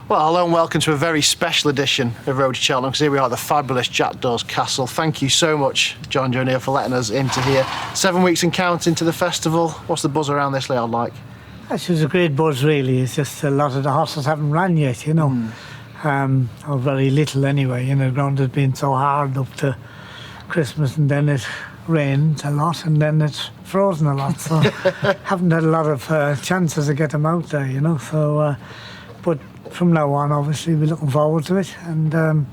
Well, hello and welcome to a very special edition of Road to Cheltenham, because here we are at the fabulous Jackdaws Castle. Thank you so much, Jonjo O'Neill, for letting us into here. 7 weeks and counting to the festival. What's the buzz around this layout like? It was a great buzz, really. It's just a lot of the horses haven't ran yet, you know. Or very little anyway. You know, the ground has been so hard up to Christmas, and then it rained a lot, and then it's frozen a lot. So haven't had a lot of chances to get them out there, you know. So, but from now on, obviously, we're looking forward to it, and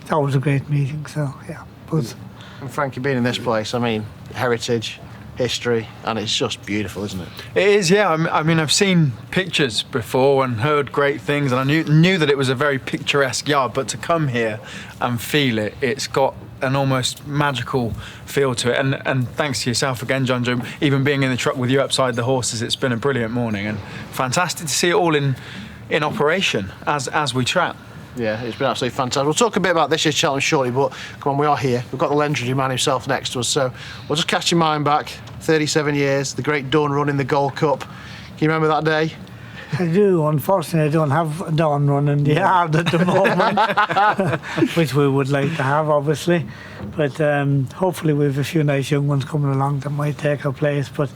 it's always a great meeting. So yeah, buzz. And Frankie, being in this place, I mean, heritage, history, and it's just beautiful, isn't it? It is, yeah. I mean, I've seen pictures before and heard great things, and I knew that it was a very picturesque yard, but to come here and feel it, it's got an almost magical feel to it. And thanks to yourself again, Jonjo, even being in the truck with you upside the horses, it's been a brilliant morning, and fantastic to see it all in operation as we track. Yeah, it's been absolutely fantastic. We'll talk a bit about this year's Cheltenham shortly, but come on, we are here. We've got the legendary man himself next to us, so we'll just cast your mind back 37 years, the great Dawn run in the Gold Cup. Can you remember that day? I do. Unfortunately, I don't have a Dawn run in the yard at the moment, which we would like to have, obviously. But hopefully we have a few nice young ones coming along that might take our place. But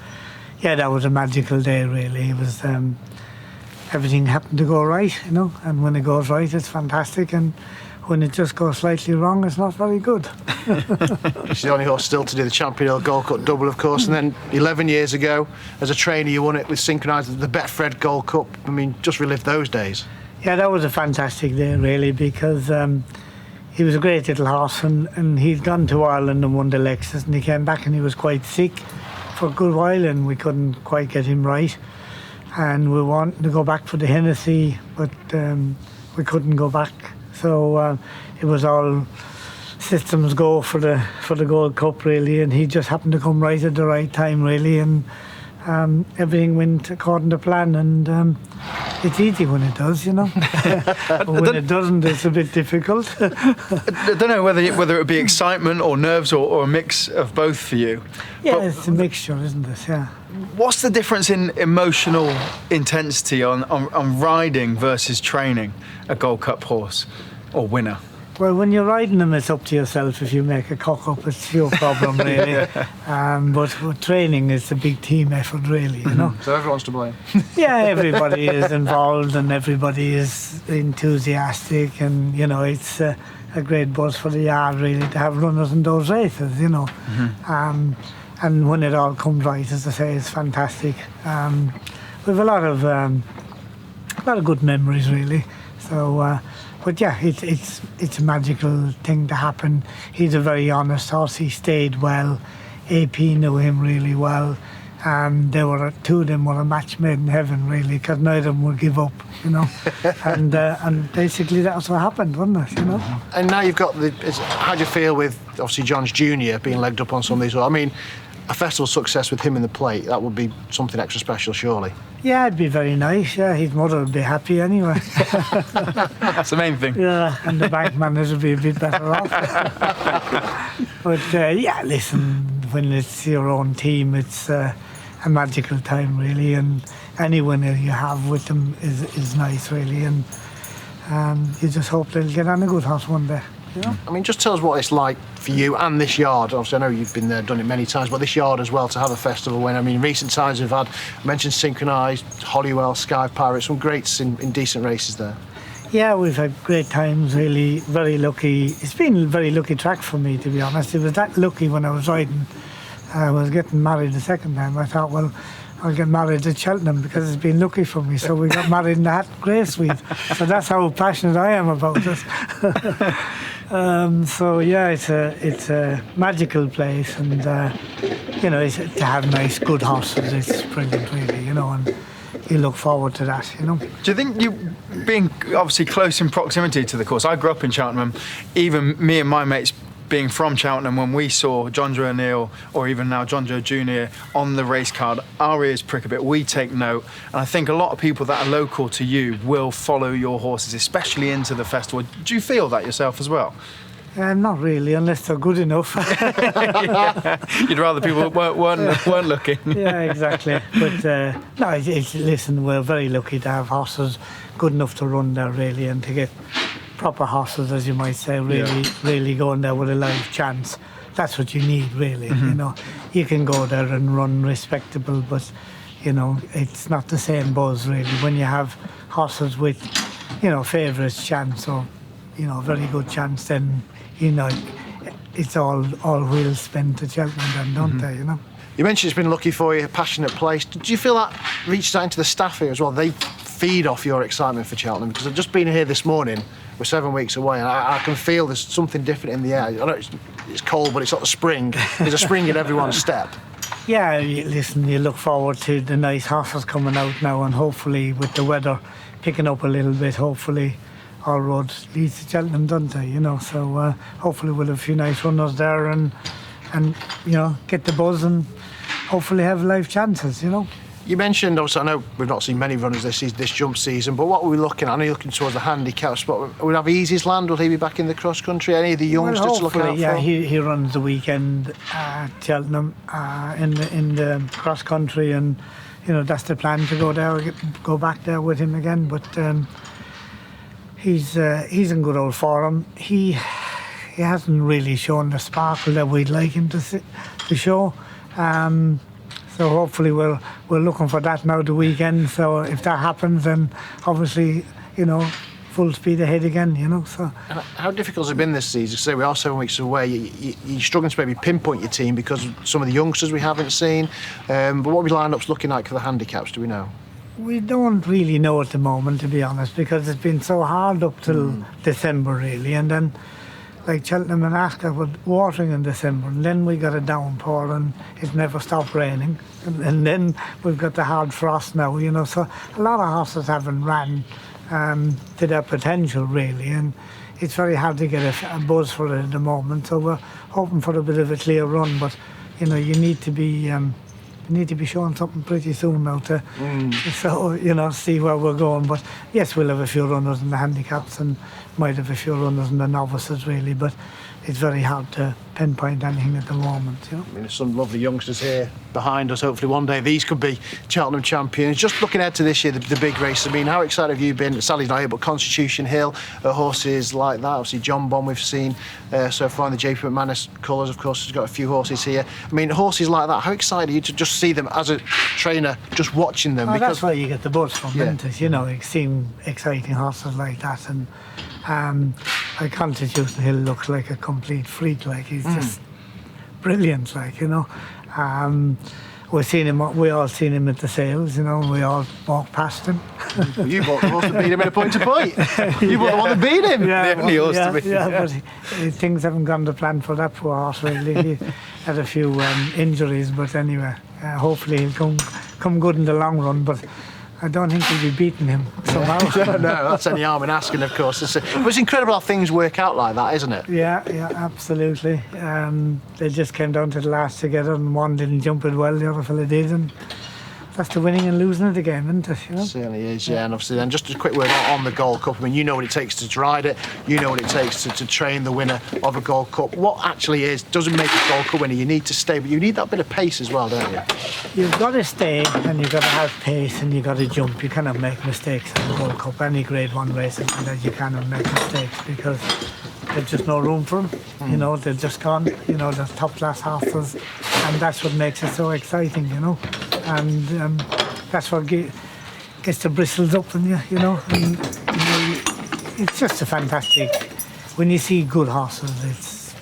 yeah, that was a magical day, really. It was everything happened to go right, you know, and when it goes right, it's fantastic, and when it just goes slightly wrong, it's not very good. She's the only horse still to do the Champion Hill Gold Cup double, of course, and then 11 years ago, as a trainer, you won it with synchronised the Betfred Gold Cup. I mean, just relive those days. Yeah, that was a fantastic day, really, because he was a great little horse, and he'd gone to Ireland and won the Lexus, and he came back and he was quite sick for a good while, and we couldn't quite get him right. And we wanted to go back for the Hennessy, but we couldn't go back. So it was all systems go for the Gold Cup, really, and he just happened to come right at the right time, really, and everything went according to plan, and it's easy when it does, you know. But when it doesn't, it's a bit difficult. I don't know whether it would be excitement or nerves or a mix of both for you. Yeah, but it's a mixture, isn't it? Yeah. What's the difference in emotional intensity on riding versus training a Gold Cup horse or winner? Well, when you're riding them, it's up to yourself. If you make a cock up, it's your problem, really. But with training, it's a big team effort, really, you know. So everyone's to blame. Yeah, everybody is involved and everybody is enthusiastic, and, you know, it's a great buzz for the yard, really, to have runners in those races, you know. And when it all comes right, as I say, it's fantastic. We have a lot of good memories, really. So, but yeah, it's a magical thing to happen. He's a very honest horse. He stayed well. AP knew him really well. Two of them were a match made in heaven, really, because neither of them would give up, you know. and basically that's what happened, wasn't it? You know. And now you've got how do you feel with obviously John's Junior being legged up on some of these? I mean, a festival success with him in the plate, that would be something extra special, surely. Yeah, it'd be very nice. Yeah, his mother would be happy anyway. That's the main thing. Yeah, and the bank manager would be a bit better off. But yeah, listen, when it's your own team, it's a magical time, really, and any winner you have with them is nice, really, and you just hope they'll get on a good horse one day. Yeah. I mean, just tell us what it's like for you and this yard. Obviously, I know you've been there, done it many times, but this yard as well, to have a festival when, I mean, in recent times we've had, I mentioned Synchronised, Hollywell, Sky Pirate, some greats in decent races there. Yeah, we've had great times, really, very lucky. It's been a very lucky track for me, to be honest. It was that lucky when I was riding. I was getting married the second time. I thought, well, I'll get married at Cheltenham because it's been lucky for me. So we got married in the Hatton Grey Suite. So that's how passionate I am about it. So yeah, it's a magical place, and you know, to have nice, good horses, it's brilliant, really, you know, and you look forward to that, you know. Do you think you, being obviously close in proximity to the course, I grew up in Cheltenham, even me and my mates being from Cheltenham, when we saw Jonjo O'Neill or even now Jonjo Jr. on the race card, our ears prick a bit, we take note, and I think a lot of people that are local to you will follow your horses, especially into the festival. Do you feel that yourself as well? Not really, unless they're good enough. Yeah. You'd rather people weren't looking. Yeah, exactly. But no, listen, we're very lucky to have horses good enough to run there really, and to get proper horses, as you might say, really going there with a live chance. That's what you need really. You know, you can go there and run respectable, but you know, it's not the same buzz really when you have horses with, you know, favourites chance or, you know, very good chance. Then, you know, it's all wheels spin to Cheltenham then, don't they, you know? You mentioned it's been lucky for you, a passionate place. Did you feel that reached out into the staff here as well? They feed off your excitement for Cheltenham, because I've just been here this morning. We're 7 weeks away, and I can feel there's something different in the air. I know it's cold, but it's not the spring. There's a spring in everyone's step. Yeah, listen, you look forward to the nice horses coming out now, and hopefully with the weather picking up a little bit, hopefully all roads lead to Cheltenham, don't they? You know, so hopefully we'll have a few nice runners there, and you know, get the buzz and hopefully have live chances, you know. You mentioned, obviously, I know we've not seen many runners this jump season, but what are we looking at? I know you're looking towards the handicaps, but we'll have Easy's Land. Will he be back in the cross country? Any of the youngsters to look out for? Yeah, he runs the weekend at Cheltenham in the cross country, and you know, that's the plan, to go there, go back there with him again. But he's in good old form. He hasn't really shown the sparkle that we'd like him to show. So hopefully we're looking for that now the weekend. So if that happens, then obviously, you know, full speed ahead again, you know. So and how difficult has it been this season? Say we are 7 weeks away. You're struggling to maybe pinpoint your team because of some of the youngsters we haven't seen. But what are we lineups looking like for the handicaps? Do we know? We don't really know at the moment, to be honest, because it's been so hard up till December really, and then, like Cheltenham and Ascot were watering in December, and then we got a downpour and it never stopped raining, and then we've got the hard frost now, you know, so a lot of horses haven't ran to their potential really, and it's very hard to get a buzz for it at the moment, so we're hoping for a bit of a clear run, but you know, you need to be showing something pretty soon now to so, you know, see where we're going. But yes, we'll have a few runners in the handicaps and might have a few runners in the novices really, but it's very hard to pinpoint anything at the moment, you know. I mean, there's some lovely youngsters here behind us. Hopefully one day these could be Cheltenham champions. Just looking ahead to this year, the big race. I mean, how excited have you been? Sally's not here, but Constitution Hill, horses like that. Obviously John Bon we've seen so far in the JP McManus colours, of course, has got a few horses here. I mean, horses like that, how excited are you to just see them as a trainer, just watching them? Oh, because that's where you get the buzz from, isn't it? You know, you've seen exciting horses like that, and like Constitution Hill looks like a complete freak, like he's just brilliant, like, you know. We all seen him at the sales, you know, and we all walked past him. Well, you bought the horse to beat him in a point to point. You bought the one to beat him. Yeah, the only horse to beat him. But things haven't gone to plan for that poor horse really. He had a few injuries, but anyway, hopefully he'll come good in the long run, but I don't think we'll be beating him somehow. No, that's any harm in asking, of course. It's incredible how things work out like that, isn't it? Yeah, absolutely. They just came down to the last together, and one didn't jump it well, the other fella did, and that's the winning and losing of the game, isn't it? You know? It certainly is, yeah. And obviously then just a quick word on the Gold Cup. I mean, you know what it takes to ride it, you know what it takes to train the winner of a Gold Cup. What actually doesn't make a Gold Cup winner, you need to stay, but you need that bit of pace as well, don't you? You've got to stay, and you've got to have pace, and you've got to jump. You cannot make mistakes in the Gold Cup. Any Grade 1 racing, that you cannot make mistakes, because there's just no room for them. You know, they're just gone. You know, they're top class horses, and that's what makes it so exciting, you know. And that's what gets the bristles up in you know. And, you know, it's just a fantastic. When you see good horses,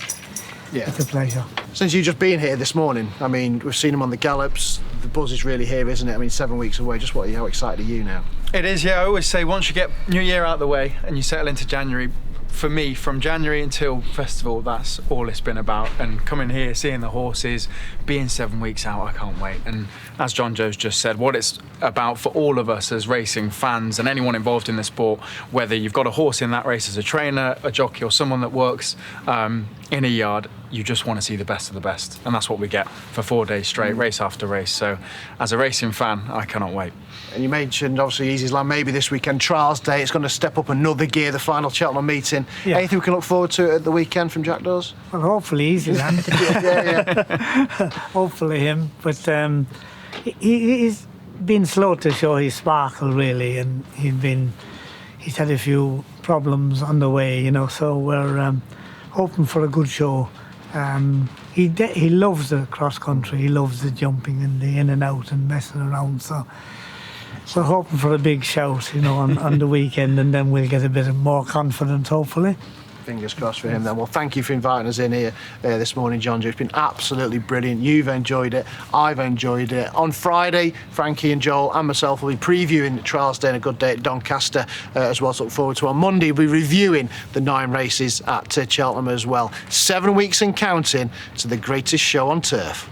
it's a pleasure. Since you've just been here this morning, I mean, we've seen them on the gallops. The buzz is really here, isn't it? I mean, 7 weeks away. Just how excited are you now? It is, yeah. I always say once you get New Year out of the way and you settle into January, for me, from January until festival, that's all it's been about. And coming here, seeing the horses, being 7 weeks out, I can't wait. And as Jonjo's just said, what it's about for all of us as racing fans and anyone involved in the sport, whether you've got a horse in that race as a trainer, a jockey, or someone that works in a yard, you just want to see the best of the best. And that's what we get for 4 days straight, race after race. So as a racing fan, I cannot wait. And you mentioned, obviously, Easy's Land, maybe this weekend, Trials Day. It's going to step up another gear, the final Cheltenham meeting. Yeah. Anything we can look forward to at the weekend from Jackdaws? Well, hopefully Easy Land. Hopefully him. But he's been slow to show his sparkle, really, and he's been he's had a few problems on the way, you know, so we're hoping for a good show. He loves the cross country, he loves the jumping and the in and out and messing around, so we're hoping for a big shout, you know, on the weekend, and then we'll get a bit more confidence, hopefully. Fingers crossed for him then. Well, thank you for inviting us in here this morning, Jonjo. It's been absolutely brilliant. You've enjoyed it. I've enjoyed it. On Friday, Frankie and Joel and myself will be previewing Trials Day and a Good Day at Doncaster as well. So look forward to. On Monday, we'll be reviewing the 9 races at Cheltenham as well. 7 weeks and counting to the greatest show on turf.